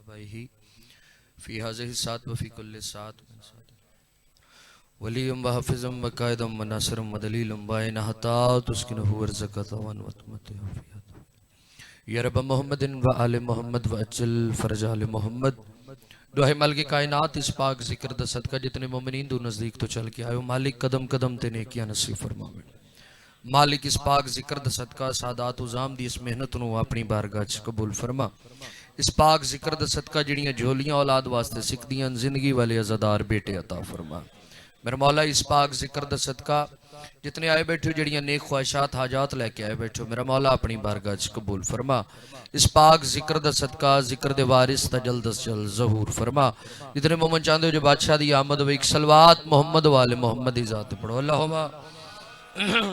ही फ़ी हाज़िहि सात व फ़ी कुल्लि सात वलिय्युम व हाफ़िज़ुम व क़ाइदुम व नासिरुम व दलीलुम व ऐन हत्ता तुस्किनुहु अर्ज़क़तवन व तुमतिहु फ़ीहा या रब मोहम्मदिन व आले मोहम्मद व अज्जल फ़रज आले मोहम्मद। दुआ मालिक कायनात इस पाक ज़िक्र दा सदका जितने मोमिनीन दो नज़दीक तो चल के आयो मालिक कदम कदम ते नेकियां नसीब फरमावे। मालिक इस पाक ज़िक्र दा सदका सादात उज़ाम दी इस मेहनत नूं अपनी बारगाह च कबूल फरमा। इस पाक ज़िक्र दा सदका जिहड़ियां झोलियां औलाद वास्ते सिकदियां जिंदगी वाले अज़ादार बेटे अता फरमा। मेरा मौला इस पाक ज़िक्र दा सदका जितने आए बैठे जड़ियां नेक ख्वाहिशात हाजात लैके आए बैठो मेरा मौला अपनी बारगाह च कबूल फरमा। इस पाक ज़िक्र दा सदका ज़िक्र दे वारिस दा जल्द अज जल्द ज़हूर फरमा। जितने मोमन चाहते हो जो बादशाह दी आमद व एक सलवात मोहम्मद वाले मोहम्मद की ज़ात पढ़ो अल्लाहुम्मा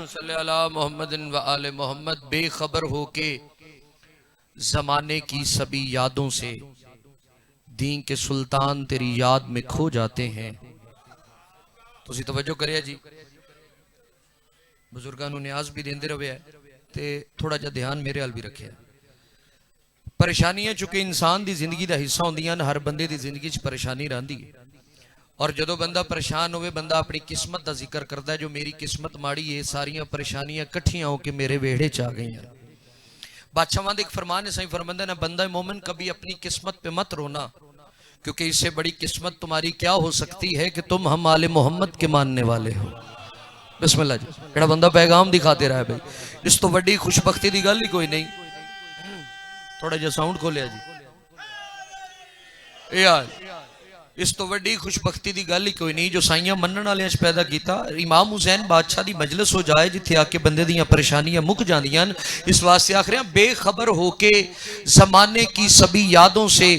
सल्ली अला मोहम्मदिन व आले मोहम्मद। बेखबर हो के ज़माने की सभी यादों से दीन के सुल्तान तेरी याद में खो जाते हैं। तुसी तवज्जो करिए जी, बुजुर्गों को न्याज भी देंदे रहे ते थोड़ा जा ध्यान मेरे हाल भी रखे। परेशानियां चूंकि इंसान की जिंदगी का हिस्सा होंदियां, हर बंदे की जिंदगी च परेशानी रही है और जो बंदा परेशान होवे बंदा अपनी किस्मत का जिक्र करता है, जो मेरी किस्मत माड़ी है, सारियां परेशानियां कट्ठियां होकर मेरे वेड़े च आ गई। बादशाह एक फरमान है, सही फरमांदा ना, बंदा मोमिन कभी अपनी किस्मत पे मत रोना, क्योंकि इससे बड़ी किस्मत तुम्हारी क्या हो सकती है कि तुम हम आले मोहम्मद के मानने वाले हो। बिस्मिल्लाह जी, जेड़ा बंदा पैगाम दिखाते रहा है भाई, इस तो बड़ी खुशबख्ती की गल ही कोई नहीं। थोड़ा जा साउंड खोलिया जी यार, इस तो वड्डी खुशबख्ती की गल ही कोई नहीं जो साइयां मनण वालियां च पैदा किया। इमाम हुसैन बादशाह की मजलिस हो जाए जिथे आके बंदे दियां परेशानियां मुक जांदियां। इस वास्ते आखिर बेखबर होके जमाने की सभी यादों से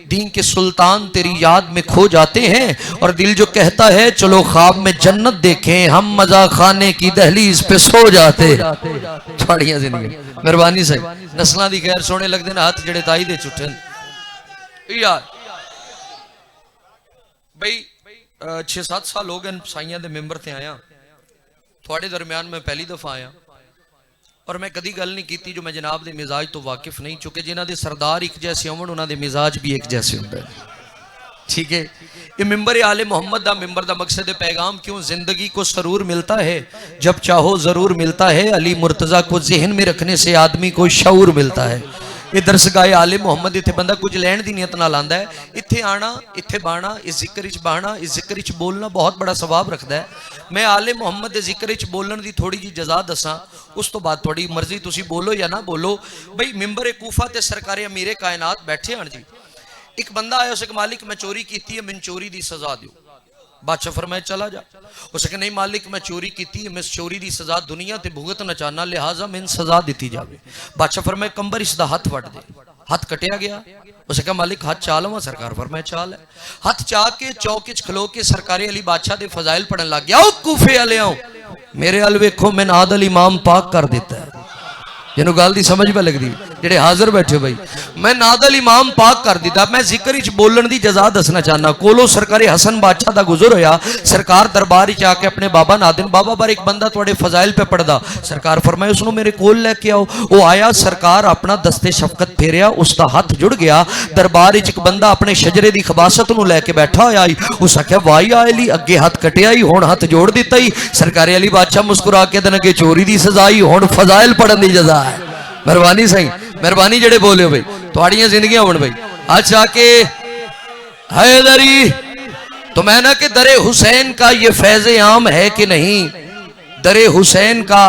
दीन के सुल्तान तेरी याद में खो जाते हैं और दिल जो कहता है चलो ख्वाब में जन्नत देखें, हम मजा खाने की दहलीज पे सो जाते। थोड़ियां जिंदगी मेहरबानी सही नस्लों की खैर सोने लगते हैं हाथ जड़े ताई दे चुठन यार भाई। 6-7 साल हो गए साइयां दे मेंबर ते आया, थोड़े दरम्यान मैं पहली दफा आया और मैं कदी गल नहीं की जो मैं जनाब के मिजाज तो वाकिफ नहीं, चूंकि जिन्हों के सरदार एक जैसे होवन उन्होंने मिजाज भी एक जैसे होंगे। ठीक है, ये मिंबर आले मोहम्मद का मिंबर का मकसद पैगाम क्यों, जिंदगी को सरूर मिलता है जब चाहो जरूर मिलता है, अली मुर्तजा को जहन में रखने से आदमी को शऊर मिलता है। ये दरसगाह आले मोहम्मद इतने बंदा कुछ लैन की नीयत नाल आंदा है, इत्थे आना इत्थे बहना, इस जिक्र च बहना, इस जिक्र च बोलना बहुत बड़ा सवाब रखता है। मैं आले मोहम्मद के जिक्र च बोलन की थोड़ी जी जजा दसा, उस तो बाद थोड़ी मर्जी तुसी बोलो या ना बोलो। बई मिंबर कूफा ते सरकार अमीरे कायनात बैठे हैं जी, एक बंदा आया उसे मालिक मैं चोरी की है, मैंने चोरी की सजा दो। बादशाह फरमाया चला जा। उसे नहीं मालिक मैं चोरी की है, मैं चोरी की सजा दुनिया ते भुगतना चाहना, लिहाजा मैंने सजा दी जाए। बादशाह फरमाया कंबर इसका हथ वट दे। हथ कटिया गया। उसे कहा मालिक हाथ चा लवा, सरकार फरमाया चाल है। हथ चा के चौक च खलो के सरकारी अली बादशाह के फजाइल पढ़न लग गया। ओ कूफे वाले आओ मेरे अल वेखो, मैं नादल इमाम पाक कर दिता है। जिन्हों गल की समझ पे लगती जेडे हाजिर बैठे भाई, मैं नादल इमाम पाक कर दिता। मैं जिक्र च बोलन की जजा दसना चाहना। कोलो सरकारी हसन बादशाह का गुजर होया, सरकार दरबार च आके अपने बाबा नादिन बाबा बार एक बंदा थोड़े फजाइल पे पढ़दा, सरकार फरमाए उसको मेरे कोल लैके आओ। वो आया, सरकार अपना दस्ते शफकत फेरिया, उसका हथ जुड़ गया। दरबार च एक बंदा अपने शजरे की खबासत को लैके बैठा होया, उस आख्या वाई आए अगे हथ कटिया ही हुण हथ जोड़ दिता ही। सरकारी अली बादशाह मुस्कुरा के दिन अगे चोरी की सजा ही, हुण फजाइल पढ़न की जजा। मेहरबानी सही मेहरबानी जड़े बोले भाई थोड़ियां जिंदगियां होन भाई। आज आके हैदरी तो मैं ना कि दरे हुसैन का ये फैज आम है कि नहीं, दरे हुसैन का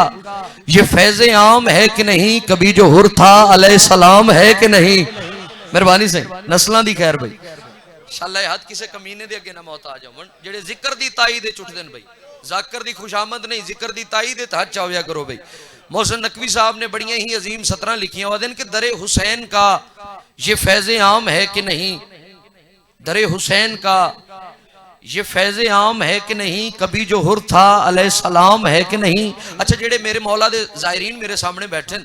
ये फैज आम है कि नहीं, कभी जो हुर था अलैहि सलाम है कि नहीं। मेहरबानी सही नस्लों की खैर भाई, शाला हाथ किसी कमीने दे अगे ना मौत आ जावन जेड़े जिक्र दी ताई दे चुटदे भाई। जाकर दी खुशामद नहीं, जिक्र दी ताई दे हाथ चाव्या करो भाई। मोहसिन नकवी साहब ने बड़िया ही अजीम सतरा लिखियां वादन कि दरे हुसैन का ये फैज आम है कि नहीं, दरे हुसैन का ये फैज आम है कि नहीं, कभी जो हुर था अलैहि सलाम है कि नहीं। अच्छा जेड़े मेरे मौला दे जायरीन मेरे सामने बैठे,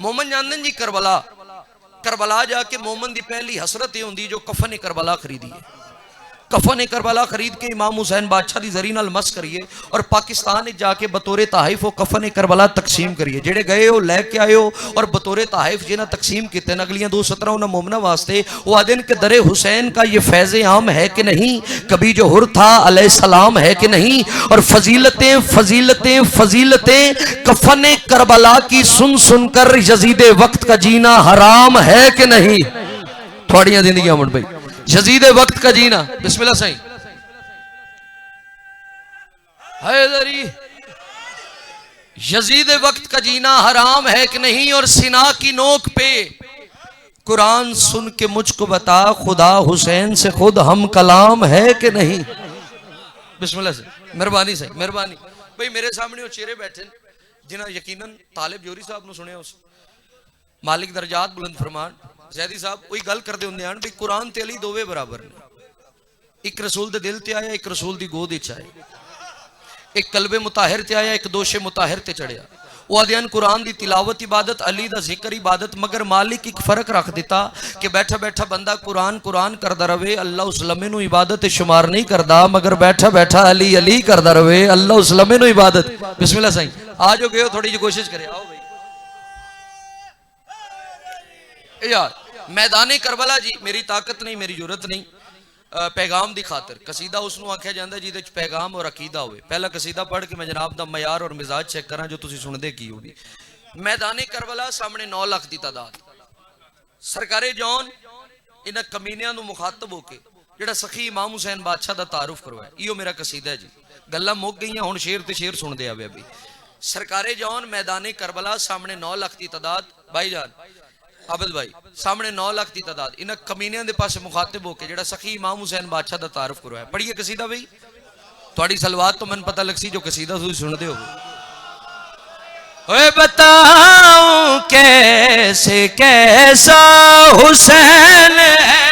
मोमन जानदन जी करबला, करबला जाके मोमन की पहली हसरत ये होंदी जो कफन करबला खरीदी है। कफन करबला खरीद के इमाम हुसैन बादशाह दी जरी नाल मस करिए और पाकिस्तान जाके बतौरे तहाइफ वो कफन करबला तकसीम करिए। जेड़े गए हो लैके आए हो और बतौरे तहाइफ जिन्हें तकसीम किते अगलियां 217 उन्हें मोमना वास्ते वो आदिन के दरे हुसैन का ये फैज़ आम है कि नहीं, कभी जो हुर था अलैहिस्सलाम है कि नहीं। और फजीलतें फजीलतें फजीलतें कफन करबला की सुन सुनकर यजीद वक्त का जीना हराम है कि नहीं। थोड़ियां जिंदगी मुड़ भाई यजीद वक्त का जीना। बिस्मिल्लाह सही हैदरी, यजीद वक्त का जीना हराम है कि नहीं। और सिना की नोक पे कुरान सुन के मुझको बता, खुदा हुसैन से खुद हम कलाम है कि नहीं। बिस्मिल्लाह से मेहरबानी सही मेहरबानी भाई। मेरे सामने वो चेहरे बैठे जिन्हें यकीनन तालिब जोरी साहब ने सुने, उस मालिक दरजात बुलंद फरमान जैदी साहब वही गल करते होंगे हैं भी कुरान ते अली दोवे बराबर ने। एक रसूल दे दिल ते आया, एक रसूल दी गोद विच आया, एक कलबे मुताहिर ते आया, एक दोशे मुताहिर ते चढ़िया। वो अध्ययन कुरान दी तिलावत इबादत, अली दा जिक्र इबादत। मगर मालिक एक फर्क रख दिता कि बैठा बैठा बंदा कुरान कुरान करदा रवे, अल्लाह उस लम्हे नूं इबादत शुमार नहीं करदा। मगर बैठा बैठा अली अली करदा रवे, अल्लाह उस लम्हे नूं इबादत। बिस्मिल्लाह सही आ जो गए थोड़ी जी कोशिश करे आओ भाई यार। मैदाने करबला जी मेरी ताकत नहीं, मेरी जरूरत नहीं। पैगाम दी खातर कसीदा उसनों आख्या जाता जिहदे च पैगाम और अकीदा होवे। पहला कसीदा पढ़ के मैं जनाब दा मयार और मिजाज चेक करा जो तुसीं सुनदे की होगी। मैदाने करबला सामने 9 लाख की तादाद, सरकारे जौन इन्हां कमीनियां नूं मुखातब होके जिहड़ा सखी इमाम हुसैन बादशाह दा तारुफ करवाया, इहो मेरा कसीदा है जी। गल्लां मुक गईयां, हुण शेर ते शेर सुनदे आवे अभी। सरकारे जौन मैदाने करबला सामने 9 लाख की तादाद, भाईजान आबिद भाई सामने 9 लाख की तादाद इन्हां कमीनियां दे पास मुखातिब होके जिहड़ा सखी इमाम हुसैन बादशाह दा तारुफ करवाया। पढ़िए कसीदा भाई, थोड़ी सलवात तो मैनूं पता लग सी जो कसीदा तुसीं सुनदे हो। ओए बताऊं कैसे कैसा हुसैन है,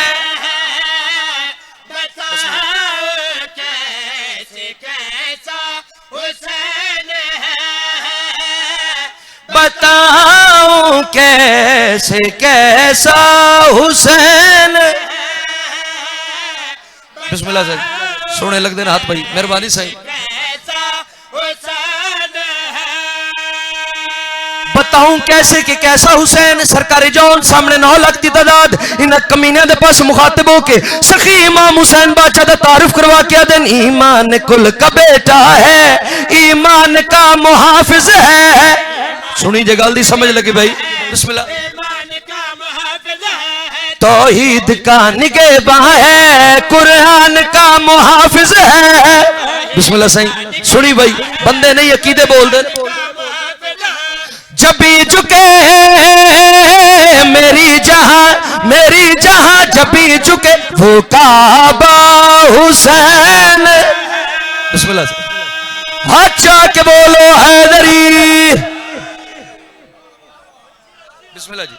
बताऊं कैसे कैसा हुसैन है, बताऊं कैसे कैसा हुसैन। बिस्मिल्लाह से सोने लग देना हाथ भाई मेहरबानी सही। बताऊं कैसे कि कैसा हुसैन, सरकारी जौन सामने 9 लाख की तादाद इन कमीनियों के पास मुखातिब होके सखी इमाम हुसैन बादशाह का तारुफ करवा के दिन ईमान कुल का बेटा है, ईमान का मुहाफिज है। सुनी जे गल दी समझ लगी भाई। बिस्मिल्लाह। तौहीद का निगहबान है, कुरान का मुहाफिज है। बिस्मिल्लाह सही सुनी भाई, बंदे नहीं अकीदे बोल दे। जब भी झुके मेरी जहां जब भी झुके वो काबा हुसैन। बिस्मिल्लाह से हाथ चाह के बोलो हैदरी। बिस्मिल्लाह जी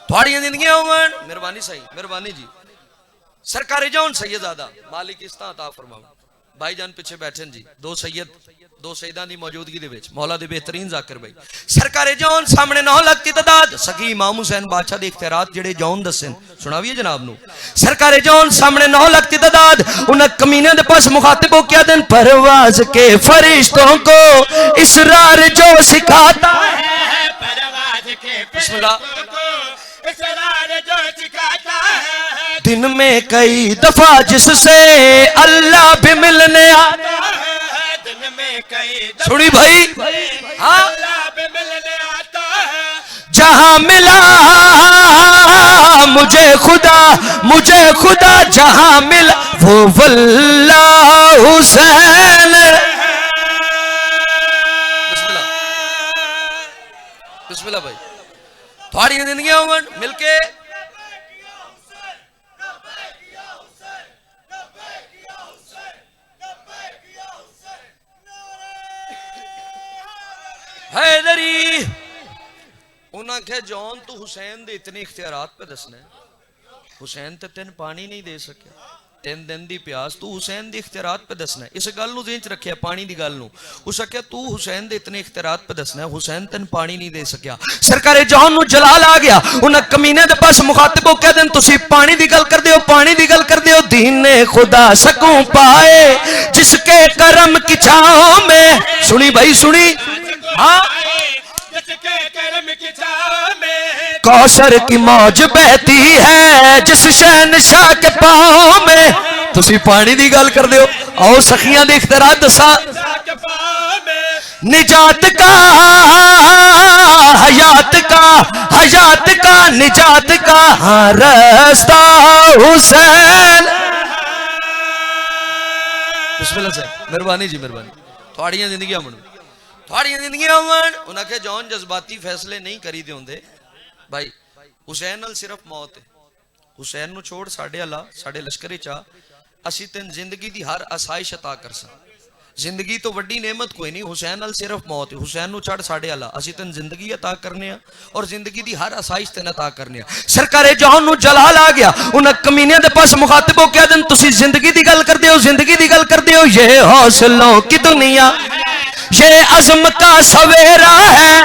थोड़ी जिंदगी मेहरबानी सही मेहरबानी जी। सरकारी जौन सैयदादा मालिक इस्ता अता फरमाओ। भाईजान पीछे बैठे जी, दो सैयदां दी मौजूदगी दे विच मौला दे बेहतरीन जाकिर भाई। सरकारे जौन सामने 9 लाख की तादाद सखी इमाम हुसैन बादशाह दे इख्तियारात जेड़े जौन दस्से सुनाविए जनाब नू। सरकारे जौन सामने 9 लाख की तादाद उन कमीनियों दे पास मुखातिब हो क्या दिन परवाज के फरिश्तों को इसरार जो सिखाता है, परवाज के बिस्मिल्लाह दिन में कई दफा जिससे अल्लाह भी मिलने आता है, दिन में कई सुनी भाई हाँ अल्लाह भी मिलने आता है। जहां मिला मुझे खुदा जहां मिला वो वल्लाह हुसैन। बिस्मिल्लाह बिस्मिल्लाह भाई थोड़ी जिंदगी मिलके हैदरी। उन्हें कहा जौन तू हुसैन दे इतने इख्तियारात पे दसना है, हुसैन तो तेन पानी नहीं दे सके, 3 दिन दी प्यास, तू हुसैन दी इख्तियारात पे दसना। इस गल नूं ज़हन च रखिया, पानी दी गल नूं। उस आख्या तू हुसैन दे इतने इख्तियारात पे दसना, हुसैन तेन पानी नहीं दे सकिया। सरकारे जहान नूं जलाल आ गया, उन्हें कमीने दे पास मुखातिब हो कह देन तुसी पानी दी गल करदे हो, पानी दी गल करदे हो। दीन ने खुदा सकूं पाए जिसके करम की छांव में, सुनी भाई सुनी, हाँ, कौसर की मौज बहती है जिस शहनशाह के पाँव में। तुसी पानी दी गल कर दो, आओ सखियां दी इख्तियारात दसा। निजात का हयात का, हयात का निजात का हाँ रास्ता हुसैन। बिस्मिल्लाह से, मेहरबानी जी मेहरबानी। थोड़ियां जिंदगियां मन, थोड़ियां जिंदगियां मन। उन्हें के जौन जज्बाती फैसले नहीं करी दे होंदे भाई, हुसैन नाल सिर्फ मौत है। हुसैन नूं छोड़ साडे अला, साडे लश्करे चा असी तेन जिंदगी दी हर आसाइश अता कर सा। जिंदगी तो वड्डी नेमत कोई नहीं, हुसैन नाल सिर्फ मौत है। हुसैन नूं छड़ साडे अला, असी तेन जिंदगी अता करने आ और जिंदगी दी हर आसाइश तेन अता करने आ। सरकारे जहान नूं जलाल आ गया, उन्हें कमीनियां दे पास मुखातिब हो कह देन तुसी जिंदगी दी गल करदे हो, जिंदगी दी गल करदे हो। ये हौसलों की दुनिया, ये अज़्म का सवेरा है,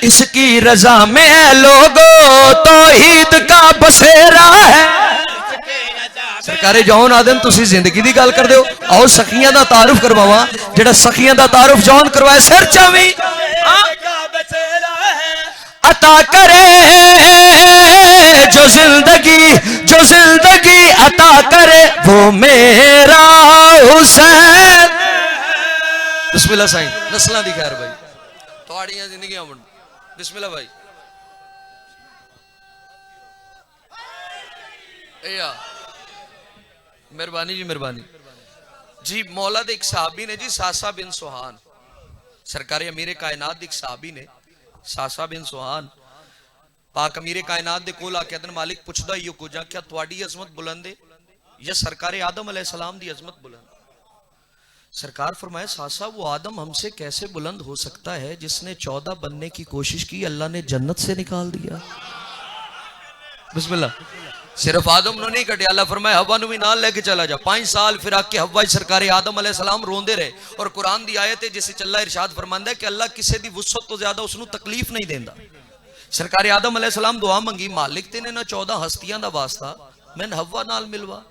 इसकी रजा में लोगों तो ईद का बसेरा है। सरकारे जौन आदम तुसी जिंदगी दी गल कर दो, आओ सखियां दा तारुफ करवावा। जेड़ा सखियां दा तारुफ जौन करवाए सिर चावी अता करे जो जिंदगी, जो जिंदगी अता करे वो मेरा हुसैन। बिस्मिल्लाह साईं, नस्लां दी खैर भाई, थोड़ियां जिंदगियां बन। बिस्मिल्लाह भाई। मेहरबानी जी मेहरबानी जी। मौला दे एक सहाबी ने जी, सासा बिन सुहान, सरकारी अमीर कायनात दे एक सहाबी ने, सासा बिन सुहान पाक अमीर कायनात दे कोल आके दिन मालिक पुछदा ही कुछ, क्या तुहाडी अजमत बुलंद है या सरकार आदम अलैहिस्सलाम दी अजमत बुलंद? सरकार फरमाए सासा वो आदम हमसे कैसे बुलंद हो सकता है जिसने 14 बनने की कोशिश की, अल्लाह ने जन्नत से निकाल दिया। बिस्मिल्लाह। सिर्फ आदम नो नहीं कटे, अल्लाह फरमाए हवा नु भी नाल लेके चला जा। 5 साल फिर आके हवा सरकार आदम अलैहिस्सलाम रोंदे रहे। और कुरान दी आयत है जिसे चल्ला इरशाद फरमांदा है कि अल्लाह किसी दी वुसअत तो ज्यादा उसनु तकलीफ नहीं देंदा। सरकार आदम अलैहिस्सलाम दुआ मंगी, मालिक तेने ना 14 हस्तियां दा वास्ता मैंने हवा नाल मिलवा।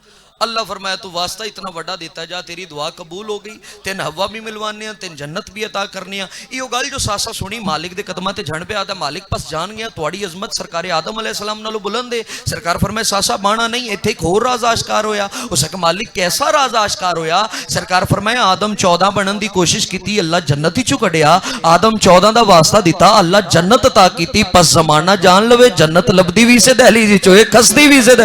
अल्लाह फरमाया तू वास्ता इतना बड़ा देता जा, तेरी दुआ कबूल हो गई, तेन हवा भी मिलवाने, तेन जन्नत भी अता करने। यो गल जो सासा सुनी मालिक दे कदमां ते झण पे आता, मालिक पास जान गया तुहाडी अजमत सरकार आदम अलैहिस्सलाम नालों बुलंद है। सरकार फरमाए सासा बाणा नहीं, इत्थे एक होर राज आशकार होया। उस आखे मालिक कैसा राज आशकार होया? सरकार फरमाए आदम 14 बनन दी कोशिश की, अल्लाह जन्नत ही चु कढ़िया। आदम 14 दा वास्ता दिता, अल्लाह जन्नत अता की। पस जमाना जान लवे जन्नत लभदी भी से दहलीज चोए खसदी भी से।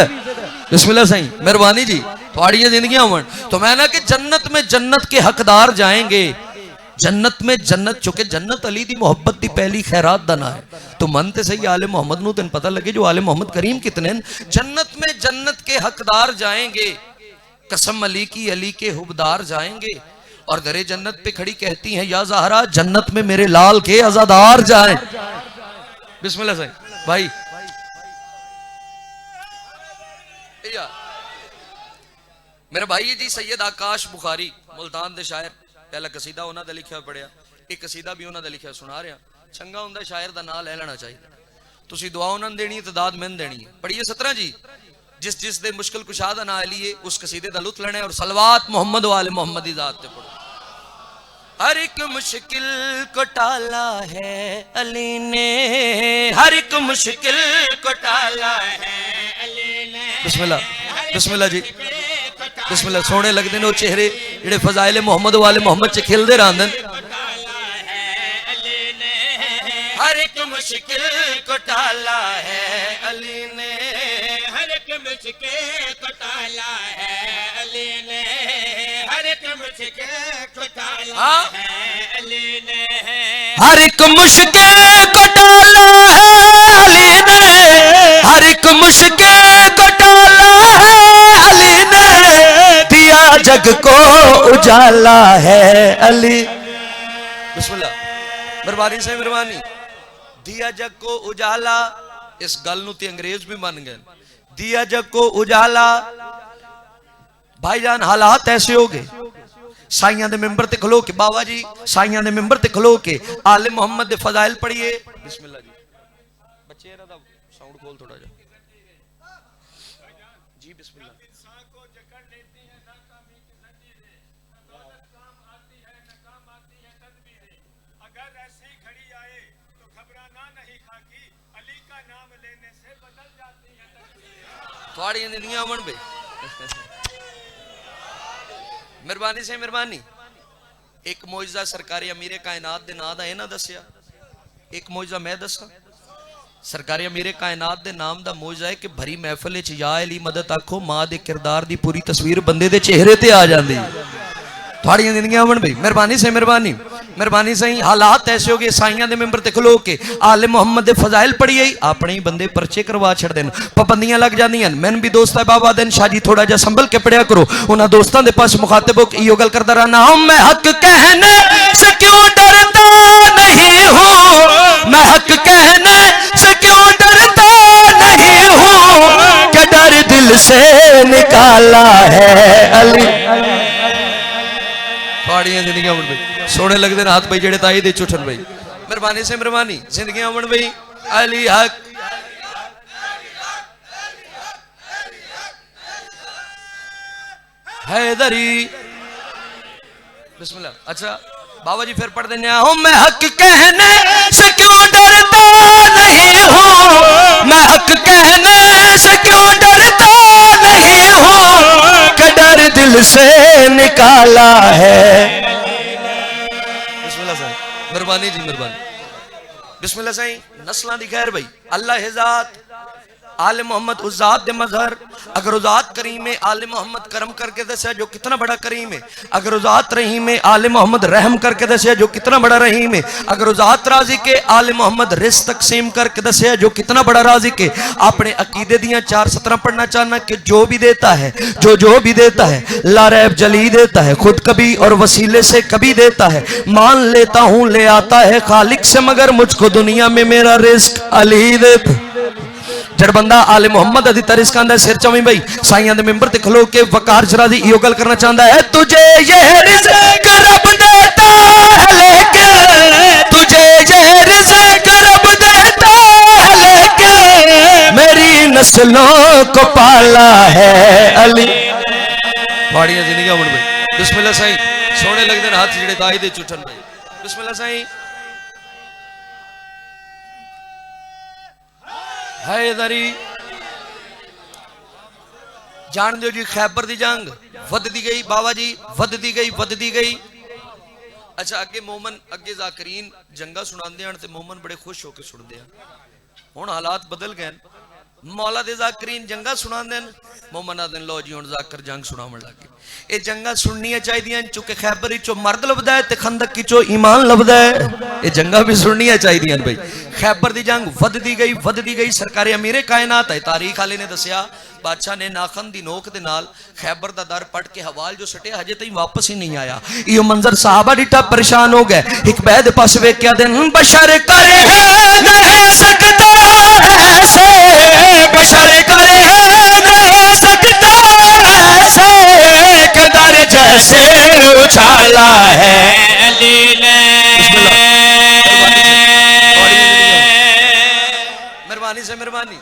बिस्मिल्लाह सही, मेहरबानी जी। थोड़ियां जिंदगियां वन तो मैं ना कि जन्नत में जन्नत के हकदार जाएंगे। जन्नत में जन्नत, चूंकि जन्नत अली दी मोहब्बत दी पहली खैरात दा ना है। तो मन ते सही आले मोहम्मद नूं तेन पता लगे जो आले मोहम्मद करीम कितने। जन्नत में जन्नत के हकदार जाएंगे, कसम अली की अली के हुबदार जाएंगे। और दरे जन्नत पे खड़ी कहती हैं या ज़हरा जन्नत में मेरे लाल के आजादार जाएं। बिस्मिल्लाह सही भाई। मेरे भाई जी सैयद आकाश बुखारी मुल्तान दे शायर, पहला कसीदा उन्होंने लिखा पढ़िया, एक कसीदा भी उन्होंने लिखा सुना रहा। चंगा हुंदा शायर का नाम ले लेना चाहिए। तुसी दुआ उन्होंने देनी है, तदाद मैंने देनी है। पढ़िए 17 जी, जिस जिस दे मुश्किल कुशा दा नाम लिए उस कसीदे का लुत्फ लेना है। और सलवात मोहम्मद वाले मोहम्मद दी जात ते पढ़ो। हर एक मुश्किल को टाला है अली ने, हर एक मुश्किल को टाला है अली ने। बिस्मिल्लाह बिस्मिल्लाह जी, बिस्मिल्लाह। सोने लगते हैं चेहरे जेडे फजाइले मोहम्मद वाले मोहम्मद च खिलते रहते। हर एक मुश्किल को टाला है अली ने, हर एक मुश्किल को टाला है अली ने, हर एक मुश्किल को टाला है अली ने, हर एक मुश्किल को टाला है अली ने, हर एक मुश्किल को टाला है अली ने, दिया जग को उजाला है अली। बिस्मिल्लाह, मेहरबानी से मेहरबानी। दिया जग को उजाला इस गल नूं ते अंग्रेज भी मान गए। दिया जग को उजाला, भाईजान हालात ऐसे हो गए, साइयां दे मिंबर ते खलो के, बाबा जी साइयां दे मिंबर ते खलो के आले मोहम्मद दे फजाइल पढ़िए। बिस्मिल्लाह जी, बच्चे इहदा दा साउंड खोल थोड़ा जा जी। बिस्मिल्लाह। थोड़ी जिंदगियां अमन बे मेहरबानी से मेहरबानी। एक मौजज़ा सरकारी अमीरे कायनात दे नाम दा इन्हां दस्सिया, एक मौजज़ा मैं दसा। सरकारी अमीरे कायनात दे नाम दा मौजज़ा है कि भरी महफिल च या अली मदद आखो, मां दे किरदार दी पूरी तस्वीर बंदे दे चेहरे ते आ जांदी। थोड़ी जिंदगियां अमन भाई, मेहरबानी से मेहरबानी, मेहरबानी सही। हालात ऐसे हो गए, साइयां दे मिंबर ते खलो के आले मोहम्मद दे फजाइल पढ़िए, अपने ही बंदे परचे करवा छड़ देन, पाबंदियां लग जांदियां। मैंने भी दोस्त है बाबा दिन शाह जी थोड़ा जा संभल के पढ़िया करो। उन्हां दोस्तां दे पास मुखातिब हो इयो गल करदा रहना, मैं हक कहने से क्यों डरता नहीं हूं, मैं हक कहने से क्यों डरता नहीं हूं, कि डर दिल से निकाला है अली। थोड़ियां जिंदगियां अमन भाई, सोने लगते हैं हाथ भाई जेड़े ताई दे चुठन भाई, मेहरबानी से मेहरबानी। जिंदगियां अमन भाई, अली हक हैदरी। बिस्मिल्लाह। अच्छा बाबा जी फिर पढ़ देने, मैं हक कहने से क्यों डरता नहीं हूं, मैं हक कहने से क्यों डरता नहीं हूं, कि डर दिल से निकाला है। बिस्मिल्लाह साईं, मेहरबानी जी मेहरबानी। बिस्मिल्लाह साईं। नस्लां दी खैर भाई, अल्लाह हिजात आले मोहम्मद उजात दे मजहर। अगर उजात करीम है आले मोहम्मद करम करके दसिया जो कितना बड़ा करीम है, अगर उजात रहीम है आले मोहम्मद रहम करके दसिया जो कितना बड़ा रहीम है, अगर उजात राजी के आले मोहम्मद रिज़्क़ तकसीम करके दसिया जो कितना बड़ा राजी के। अपने अकीदे दियां 4 सतरां पढ़ना चाहना कि जो भी देता है, जो भी देता है ला रैब जली देता है, खुद कभी और वसीले से कभी देता है, मान लेता हूं ले आता है खालिक से, मगर मुझको दुनिया में मेरा रिज़्क़ अली देता। जड़ बंदा आले मोहम्मद अदी तरिस्क आंदा सिर चवी भाई, साइयां दे मिंबर ते खलो के वकार शराजी इयो गल करना चाहता है, तुझे ये रिज़्क़ रब देता है लेके, तुझे ये रिज़्क़ रब देता है लेके, मेरी नस्लों को पाला है अली। बाड़ियां जिंदगियां बन भाई। बिस्मिल्लाह साईं। सोने लगदे ने हाथ जेड़े ताई दे चुठन भाई। बिस्मिल्लाह साईं। हैदरी। जान दो जी खैबर दी जंग वधदी गई बाबा जी, वधदी गई वधदी गई। अच्छा अगे मोमन अगे जाकरीन जंगा सुनांदे हन ते मोमन बड़े खुश होकर सुनते हैं। हुण हालात बदल गए, मौला दे जाकरीन जंगा सुनांदे न, मोमन आदन लो जी हुण जाकर जंग सुनावन लग गए। ये जंगा सुननियां चाहिदियां, चूंकि खैबर विचों मर्द लभदा है ते खंदक विचों ईमान लभदा है। ये जंगा भी सुननियां चाहिदियां भाई। खैबर दी जंग वधदी गई। सरकारी अमीरे कायनात है तारीख वाले ने दसिया, बादशाह ने नाखन दी नोक दे नाल खैबर दा दर पट के हवाल जो सटे हजे तई वापस ही नहीं आया। यो मंजर साहबा डिठा परेशान हो गए। एक बैद पास वेख्या दिन बशर करे नहीं सकता ऐसे, बशर करे नहीं सकता ऐसे, कदर जैसे उछाला है अली ने। मेहरबानी से मेहरबानी।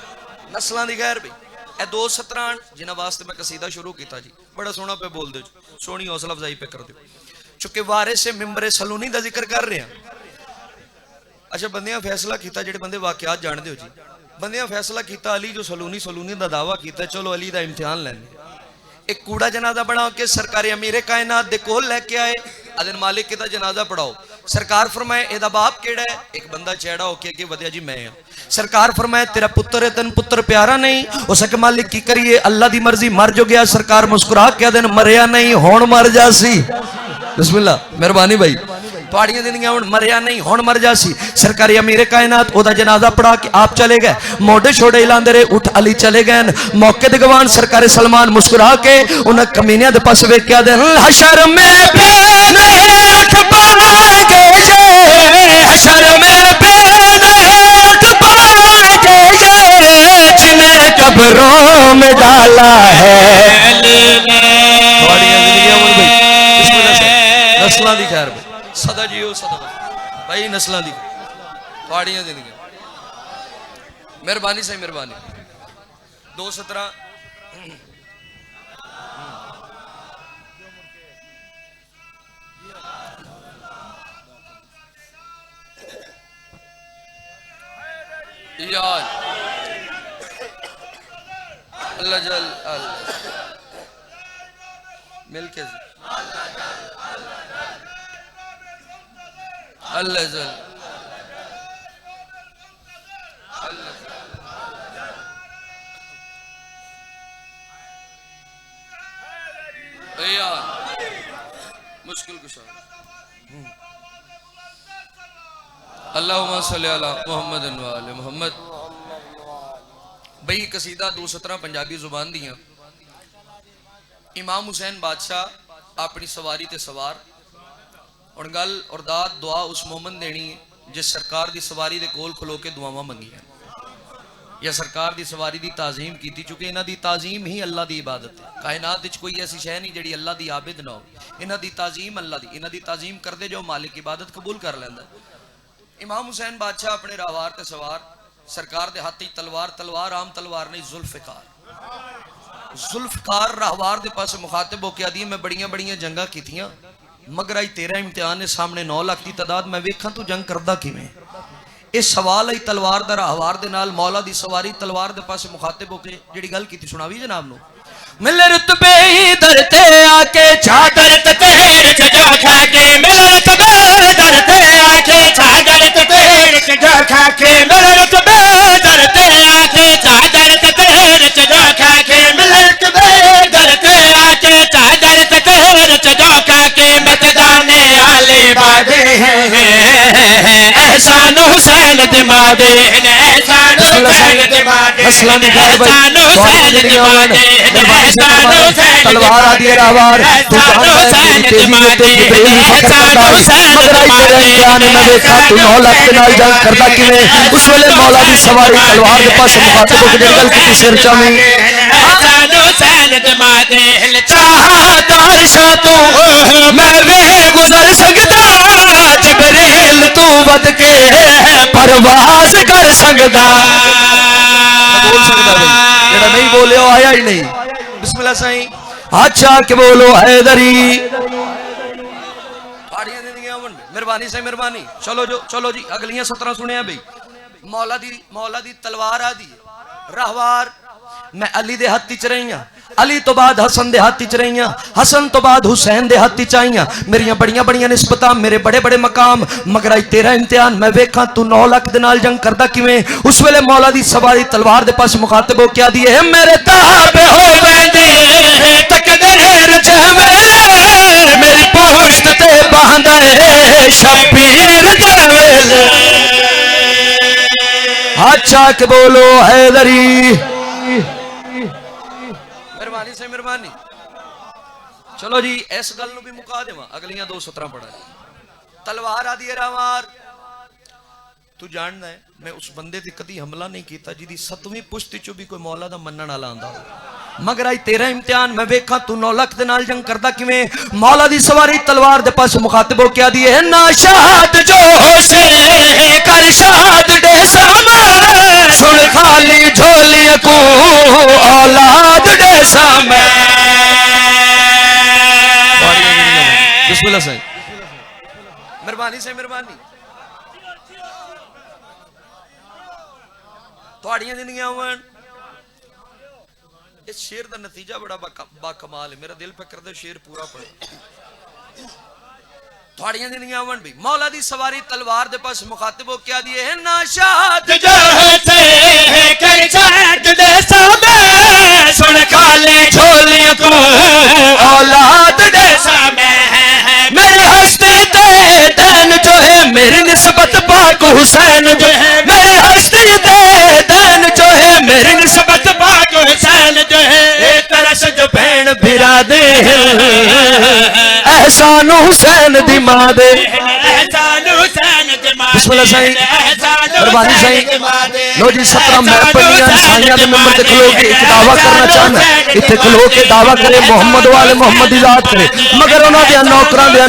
नस्लां दी गैर भाई, ए 2 सतरान जिन्हां वास्ते मैं कसीदा शुरू किया जी, बड़ा सोहना पे बोल दो, सोहनी हौसला अफजाई पे कर दो। चूंकि वारिस मिंबरे सलूनी का जिक्र कर रहे हैं। अच्छा बंदियां फैसला किया, जेडे बंदे वाकयात जानते हो जी, बंदियां फैसला किया अली जो सलूनी का दावा किया, चलो अली का इम्तिहान लैने। एक कूड़ा जनाजा बना के सरकारी अमीरे कायनात दे कोल लेके आए, अदन मालिक के जनाजा पढ़ाओ। सरकार फरमाए एदा बाप केड़ा है? एक बंदा चेड़ा होके अगे वधिया जी मैं हाँ। सरकार फरमाए तेरा पुत्र है, तेन पुत्र प्यारा नहीं हो सके, मालिक की करिए अल्लाह दी मर्जी, मर जो गया। सरकार मुस्कुरा के दिन मरिया नहीं होण मर जासी। बिस्मिल्लाह मेहरबानी भाई। पाड़ियां दिनियां हुण मरिया नहीं होण मर जासी। सरकारी अमीरे कायनात ओदा जनाजा पढ़ा के आप चले गए, मोढे छोड़े हिलांदे रहे, उठ अली चले गए। मौके दे गवान सरकार सलमान मुस्कुरा के उन्हें कमीनियां दे पास वेख्या दे, हशर में भी नहीं उठ पाएंगे ये, हशर में भी नहीं उठ पाएंगे ये, नस्लों की थोड़िया जिंदगी मेहरबानी सही मेहरबानी 217 यार अल्लाह जल मिल के अल्लाह जल यार मुश्किल कुछ अल्लाहुम्मा सल्ली अला मुहम्मद व आले मुहम्मद। बई कसीदा 217 पंजाबी जुबान दियां। इमाम हुसैन बादशाह अपनी सवारी ते सवार और गल और दात दुआ उस मोमन देनी जिस सरकार दी सवारी दे कोल खलो के दुआवां मंगियां या सरकार दी सवारी दी ताजीम की, चूंकि इन्हां दी ताजीम ही अल्लाह दी इबादत है। कायनात विच कोई ऐसी शै नहीं जिहड़ी अल्लाह दी आबिद ना हो। इन्हां दी ताजीम अल्लाह दी, इन्हां दी ताजीम करदे जो मालिक इबादत कबूल कर लैंदा। इमाम हुसैन बादशाह अपने राहवार ते सवार सरकार दे हाथ तलवार, तलवार आम तलवार नहीं जुल्फकार, जुल्फकार राहवार दे पास मुखातिब होके आदी मैं बड़ियां बड़ियां जंगा कीतियां मगर आई तेरा इम्तिहान है सामने 9 लाख की तादाद मैं वेखां तू जंग करदा किवें। इस सवाल आई तलवार दा राहवार दे नाल मौला दी सवारी तलवार दे पास मुखातिब होके जिहड़ी गल कीती सुनावी जनाब नु। मिले रुतबे इधर ते आके चादर ते तेरे च जो खाके मिले रुतबे इधर ते आके चादर ते तेरे च जो खाके मिले रुतबे इधर ते आके चादर ते तेरे च जो खाके मिले रुतबे इधर ते आके चादर ते तेरे च जो खाके मत जाने आले बादे हैं एहसान हुसैन दे मादे एहसान हुसैन दे मादे एहसान हुसैन दे मादे तलवार आदि राहवार तू हुसैन दे मादे एहसान हुसैन दे मादे मैं देखा तू 9 लाख के नाल जंग करदा किवें। उस वेले मौला दी सवारी तलवार दे पास मुखातिब होके जेड़ी गल कीती सिर चावी एहसान हुसैन दे मादे चाहत अर्शा तू मैं वे गुजर सकदा जिब्रील तू वद के परवास कर सकदा। बोल सकदा भाई जेड़ा नहीं बोले आया ही नहीं। बिस्मिल्लाह साईं अच्छा के बोलो हैदरी मेहरबानी से मेहरबानी। चलो जी अगलियां 17 सुने भाई। मौला दी तलवार आदि राहवार मैं अली दे हत्थ च रही हां, अली तो बाद हसन दे हत्थ च रही हां, हसन तो बाद हुसैन दे हत्थ च आई हां। मेरियां बड़ियां बड़ियां निस्बतां मेरे बड़े बड़े मकाम मगर आई तेरा इम्तिहान मैं वेखां तू 9 लाख दे नाल जंग करदा किवें। उस वेले मौला दी सवारी तलवार दे पास मुखातिब हो क्या दिए मेरे ताबे हो बैठी तकदीर जमे मेरी पोश्त ते बांधे शबीर दे वेले अच्छा के बोलो हैदरी मेहरबानी से मेहरबानी। चलो जी इस गल भी मुका देवा अगलियां 217 पढ़ा। तलवार आदि राहवार तू जानदा है मैं उस बंदे ते कदी हमला नहीं किया जिहदी 7वीं पुश्त चो भी कोई मौला दा मनण वाला आंदा हो मगर आई तेरा इम्तिहान मैं वेखा तू 9 लाख दे नाल जंग करदा किवें। मौला दी सवारी तलवार दे पास मुखातिब हो क्या दिए ना शाद जो से कर शाद दे सामा सुन खाली झोली को औलाद दे सामा। बिस्मिल्लाह से मेहरबानी से मेहरबानी। थोड़ियां जिंदगियां होवन इस शेर का नतीजा बड़ा बाकमाल है। मेरा दिल पे कर दे शेर पूरा पढ़े। थोड़ियां जिंदगियां होवन भी मौला दी सवारी तलवार दे पास मुखातिब हो क्या दिए है ना शाद जो से कर शाद दे सामे सुन खाले झोली को औलाद दे सामे मेरी हस्ती ते देन जो है मेरी निस्बत पाक हुसैन जो है मेरी हस्ती ते देन जो है मेरी निस्बत पाक हुसैन जो है तरस जो भैन भिरा दे एहसान हुसैन दी मां दे एहसान हुसैन दी मां बिस्मिल्लाह साईं मेहरबानी साईं लो जी 17 मैं पढ़ियां साइयां दे मेंबर ते खलो के एक दावा करना चाहना इत्थे खलो के दावा करे मोहम्मद वाले मोहम्मद दी जात करे मगर उन्हां दे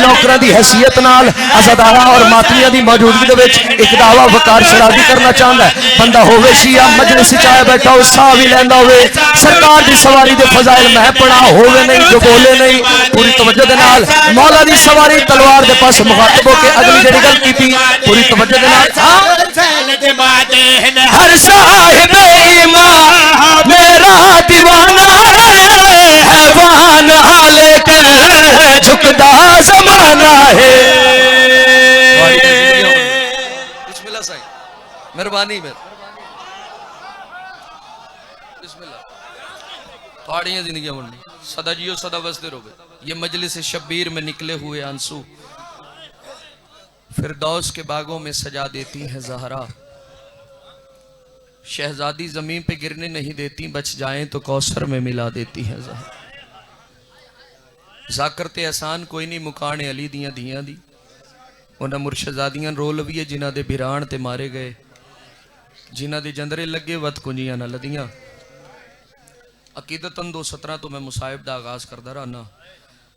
नौकरां दी हैसियत नाल अज़ादारा और मातमियां दी मौजूदगी दे विच एक दावा वकार शराबी करना चाहता है बंदा होवे शिया मजलिस च आया बैठा हो साह भी लैंदा होवे सरकार दी सवारी दे फजाइल मैं पढ़ा होवे नहीं जो बोले नहीं पूरी तवज्जो दे नाल मौला दी सवारी तलवार दे पास मुखातब होके अगली जेड़ी गल कीती पूरी तवज्जो दे नाल हर साहिब ईमान मेरा दीवाना हैवान आले के झुकदा ज़माना है बिस्मिल्लाह साईं मेहरबानी में पहाड़ियां जिंदगी मंडी सदा जियो सदा बसते रहोगे। ये मजलिस शब्बीर में निकले हुए आंसू फिरदौस के बागों में सजा देती हैं ज़हरा शहजादी जमीन पे गिरने नहीं देती बच जाएं तो कौसर में मिला देती हैं ज़हरा ज़ाकरते एहसान कोई नहीं मुकाने अली दियां धियां दी उन्हें मुर्शदादियां रोल भी है जिन्हां दे बिरान ते मारे गए जिन्हां दे जंदरे लगे वत कुंजियां ना लदियां अकीदतन 2:17 तो मैं मुसाहिब दा आगाज करदा रहना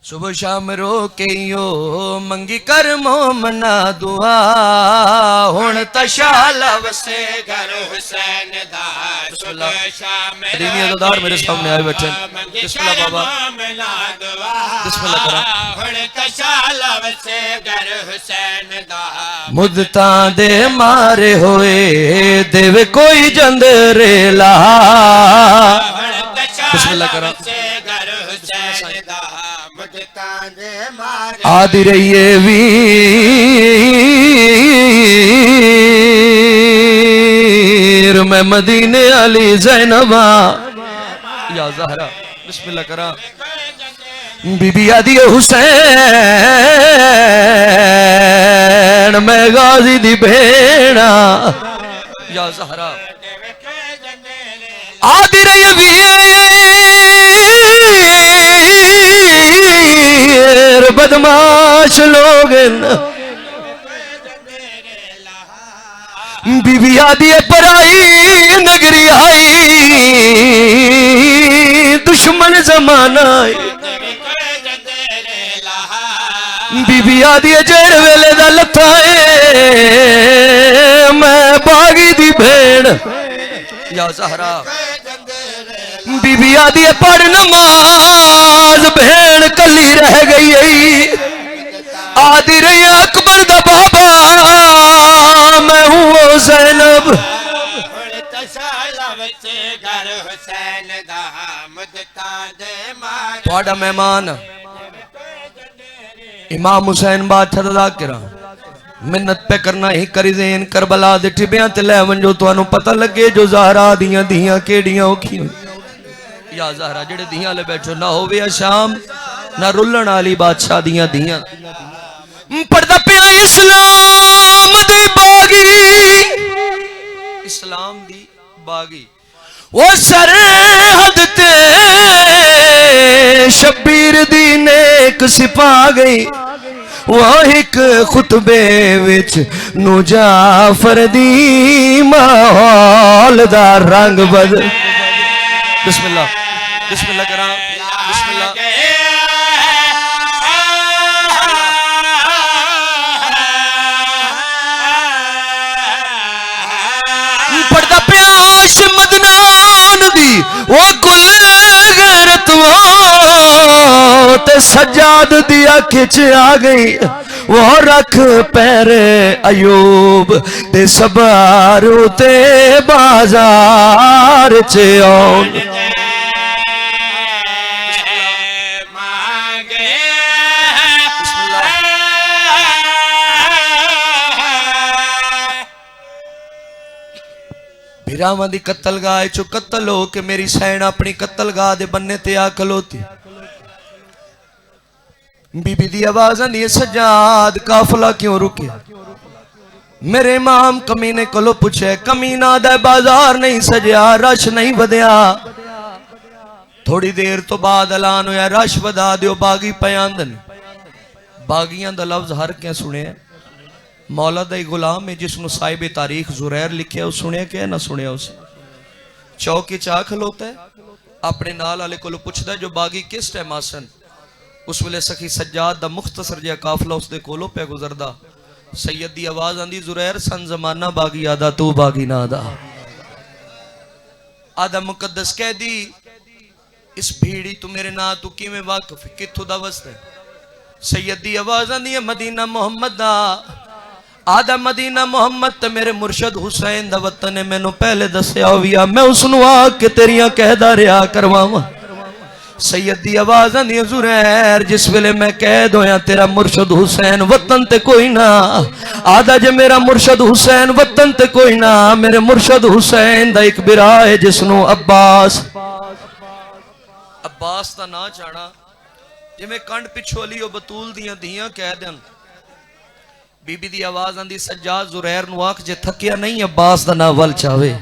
सुबह शाम रो के यो मंगी कर मोमना दुआ हुण तशाला वसे घर हुसैन दा सुबह शाम दीनी अज़ादार मेरे सामने आए बैठे बिस्मिल्लाह बाबा बिस्मिल्लाह करा हुण तशाला वसे घर हुसैन दा मुद्दतां दे मारे होए देवे कोई जंदरे ला बिस्मिल्लाह करा आदि रहिए वीर मैं मदीने अली ज़ैनबा या ज़हरा बिस्मिल्लाह करा बीबी आदि हुसैन मैं गाजी दी भेड़ा या ज़हरा आदि रहिए वीर बदमाश लोग बीबी आदि पराई नगरी आई दुश्मन जमाना बीबी आदि जेड़ वेले दा लथा मैं बागी दी भेड़ या ज़हरा बीबी आदि पढ़ नमाज भेड़ कली रह गई आदि रही अकबर दा बाबा मैं हूँ ज़ैनब थोड़ा मेहमान इमाम हुसैन बादशाह दा ज़ाकिरा मिन्नत पे करना ही करी देन करबला दे टिबियां ते लै वंजो तुहानू पता लगे जो ज़हरा दियां धियां केड़ियां औखियां या ज़हरा जेड़े धियां ले बैठो ना होवे शाम ना रुलन वाली बादशाह दियां धियां पढ़दा पिया इस्लाम दी बागी वो सरहद ते शब्बीर दी नेक सिपा गई वो एक खुतबे विच नू जाफर दी माहौल दा रंग बदल बिस्मिल्लाह बिस्मिल्लाह करा बिस्मिल्लाह पढ़दा प्याश मदनान दी वो कुल गैरत ते सजाद दिया खिंच आ गई वो रख पैरे अयूब ते सबारू ते बाजार च आउन बिरावां दी कत्तलगाह चो कत्तल हो के मेरी सैन अपनी कत्तलगाह दे बन्ने ते आ खलोती बीबी दी आवाज आंदी है सजाद काफला क्यों रुके मेरे इमाम कमीने कोलो पूछे कमीना दा बाजार नहीं सजया रश नहीं वधिया थोड़ी देर तो बाद ऐलान होया रश वधा दियो बागी पे आंदन बागियां दा लफ्ज हर क्या सुने मौला दा ही गुलाम है जिसनों साहिब तारीख जुरैर लिखिया, वो सुनिया क्या ना सुनिया? उसे चौक चा खलोता है, अपने नाल वाले को पुछदा जो बागी किस टाइम आसन। उस वेले सखी सज्जाद दा मुख्तसर जिहा काफला उसदे कोलों पे गुजरदा। सैयद दी आवाज आंदी, जुरैर सन जमाना बागी आदा, तू बागी ना आदा। आदा मुकद्दस कह दी, इस भीड़ी तू मेरे ना तू किवें वाकिफ, कित्थों दा वसदा है? सैयद दी आवाज आंदी है, मदीना मोहम्मद दा। आदा मदीना मोहम्मद ते मेरे मुर्शद हुसैन दा वतन है, मैनू पहले दस्या होविया, मैं उसनू आके तेरियां कहदा रहा करवावां। सैयद दी आवाज आंदी है, जुरैर जिस वेले मैं कैद होया तेरा मुर्शद हुसैन वतन ते कोई ना। आदा जे मेरा मुर्शद हुसैन वतन ते कोई ना, मेरे मुर्शद हुसैन दा एक बिरा है जिसनू अब्बास दा ना जाना। जिवें कंड पिछो अली ओ बतूल दियां धियां कह देन। बीबी दी आवाज आंदी, सज्जाद जुरैर नू आख जे थकिया नहीं अब्बास दा ना वल चावे।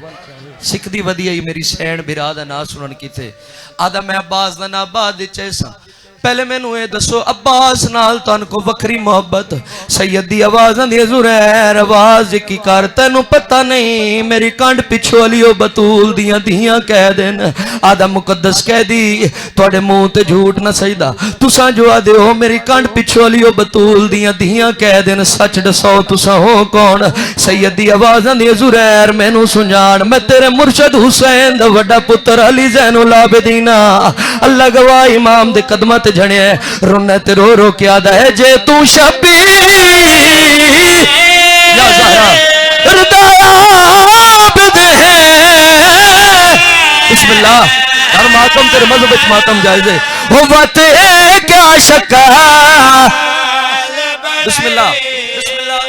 सिखदी वधिया ही मेरी सैन बिरा दा ना सुनन किथे। आदा मैं अब्बास दा ना बाद विच ऐसा, पहले मैनू ये दसो अब्बास नाल तुहान को वखरी मोहब्बत? सैयद दी आवाज आंदी, जुरैर आवाज की कर, तैनू पता नहीं मेरी कंड पिछो अली ओ बतूल दियां धियां कह देन। आदा मुकद्दस कह दी, तुहाडे मुंह ते झूठ ना सजदा, तुसां जो आदे हो मेरी कंड पिछो अली ओ बतूल दियां धियां कह देन, सच दसो तुसां हो कौन? सैयद दी आवाज आंदी, जुरैर मैनू सुझाण, मैं तेरे मुर्शद हुसैन दा वड्डा पुत्र अली ज़ैनुल आबिदीन। अल्लाह गवाह इमाम दे कदमां ते जने रोना ते रो रो के आदा है, जे तू शबीर या ज़हरा हृदय है। बिस्मिल्लाह, हर मातम तेरे मज़हब विच मातम जायज़ है, हो वते क्या शक है। बिस्मिल्लाह बिस्मिल्लाह।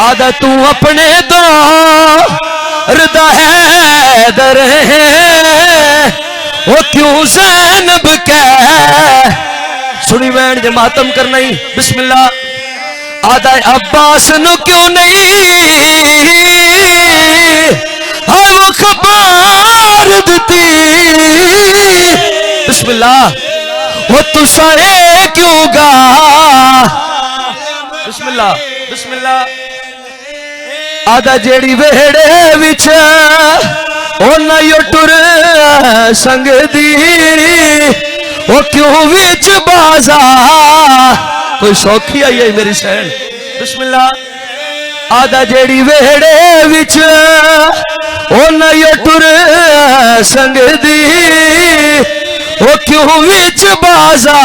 आदा तू अपने तो हृदय हैदर है, वो क्यों ज़ैनब कह सुनी वैन जे मातम करना ही। बिस्मिल्लाह। आदा अब्बास नु क्यों नहीं वो खबर दिती? बिस्मिल्लाह। वो तुसा क्यों गा? बिस्मिल्लाह बिस्मिल्लाह। आदा जेड़ी वेड़े विच ओना यो टुर संग दी, वो क्यों विच बाजा? कोई सौखी आई है मेरी सैन। बिस्मिल्लाह। आदा जेड़ी वेड़े विच ओना यो टुर संग दी, वो क्यों विच बाजा?